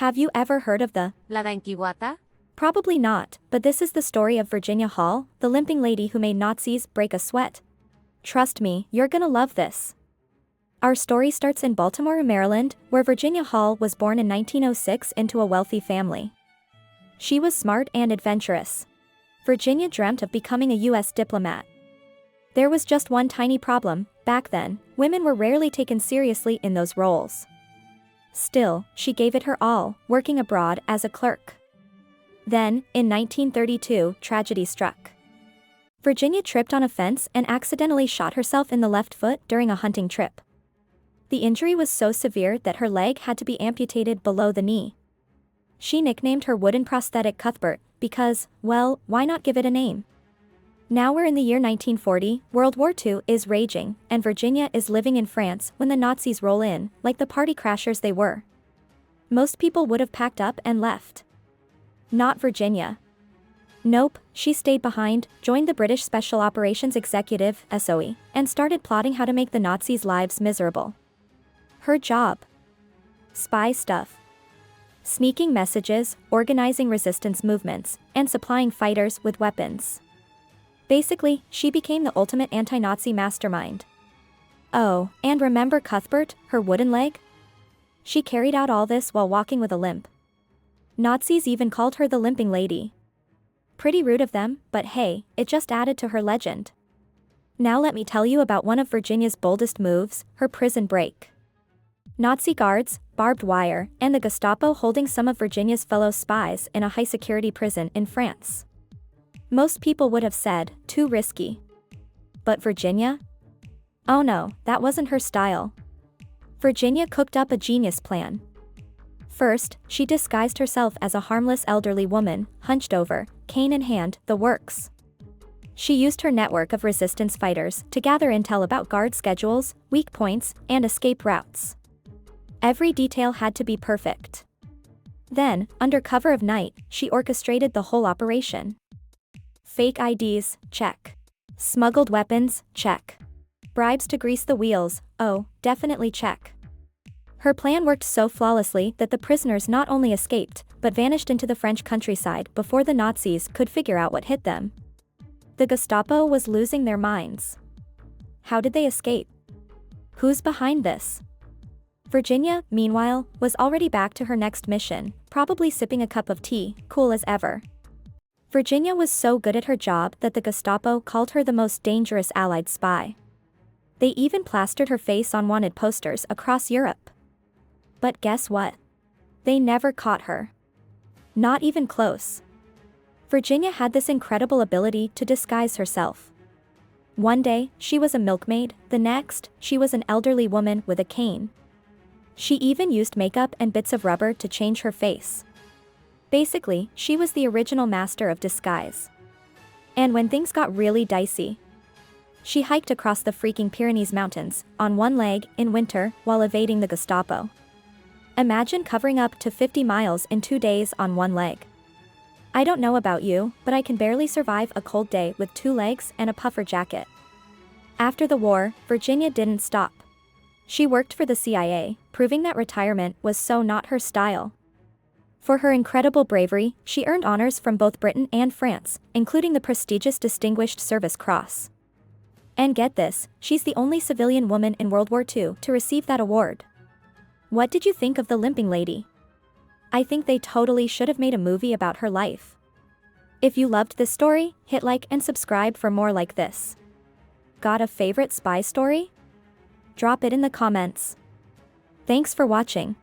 Have you ever heard of the Dame Qui Boite? Probably not, but this is the story of Virginia Hall, the limping lady who made Nazis break a sweat. Trust me, you're gonna love this. Our story starts in Baltimore, Maryland, where Virginia Hall was born in 1906 into a wealthy family. She was smart and adventurous. Virginia dreamt of becoming a U.S. diplomat. There was just one tiny problem: back then, women were rarely taken seriously in those roles. Still, she gave it her all, working abroad as a clerk. Then, in 1932, tragedy struck. Virginia tripped on a fence and accidentally shot herself in the left foot during a hunting trip. The injury was so severe that her leg had to be amputated below the knee. She nicknamed her wooden prosthetic Cuthbert because, well, why not give it a name? Now we're in the year 1940, World War II is raging, and Virginia is living in France when the Nazis roll in, like the party crashers they were. Most people would have packed up and left. Not Virginia. Nope, she stayed behind, joined the British Special Operations Executive, SOE, and started plotting how to make the Nazis' lives miserable. Her job? Spy stuff. Sneaking messages, organizing resistance movements, and supplying fighters with weapons. Basically, she became the ultimate anti-Nazi mastermind. Oh, and remember Cuthbert, her wooden leg? She carried out all this while walking with a limp. Nazis even called her the Limping Lady. Pretty rude of them, but hey, it just added to her legend. Now let me tell you about one of Virginia's boldest moves, her prison break. Nazi guards, barbed wire, and the Gestapo holding some of Virginia's fellow spies in a high-security prison in France. Most people would have said, too risky. But Virginia? Oh no, that wasn't her style. Virginia cooked up a genius plan. First, she disguised herself as a harmless elderly woman, hunched over, cane in hand, the works. She used her network of resistance fighters to gather intel about guard schedules, weak points, and escape routes. Every detail had to be perfect. Then, under cover of night, she orchestrated the whole operation. Fake IDs, check. Smuggled weapons, check. Bribes to grease the wheels, oh, definitely check. Her plan worked so flawlessly that the prisoners not only escaped, but vanished into the French countryside before the Nazis could figure out what hit them. The Gestapo was losing their minds. How did they escape? Who's behind this? Virginia, meanwhile, was already back to her next mission, probably sipping a cup of tea, cool as ever. Virginia was so good at her job that the Gestapo called her the most dangerous Allied spy. They even plastered her face on wanted posters across Europe. But guess what? They never caught her. Not even close. Virginia had this incredible ability to disguise herself. One day, she was a milkmaid, the next, she was an elderly woman with a cane. She even used makeup and bits of rubber to change her face. Basically, she was the original master of disguise. And when things got really dicey, she hiked across the freaking Pyrenees Mountains, on one leg, in winter, while evading the Gestapo. Imagine covering up to 50 miles in 2 days on one leg. I don't know about you, but I can barely survive a cold day with 2 legs and a puffer jacket. After the war, Virginia didn't stop. She worked for the CIA, proving that retirement was so not her style. For her incredible bravery, she earned honors from both Britain and France, including the prestigious Distinguished Service Cross. And get this, she's the only civilian woman in World War II to receive that award. What did you think of the Limping Lady? I think they totally should have made a movie about her life. If you loved this story, hit like and subscribe for more like this. Got a favorite spy story? Drop it in the comments. Thanks for watching.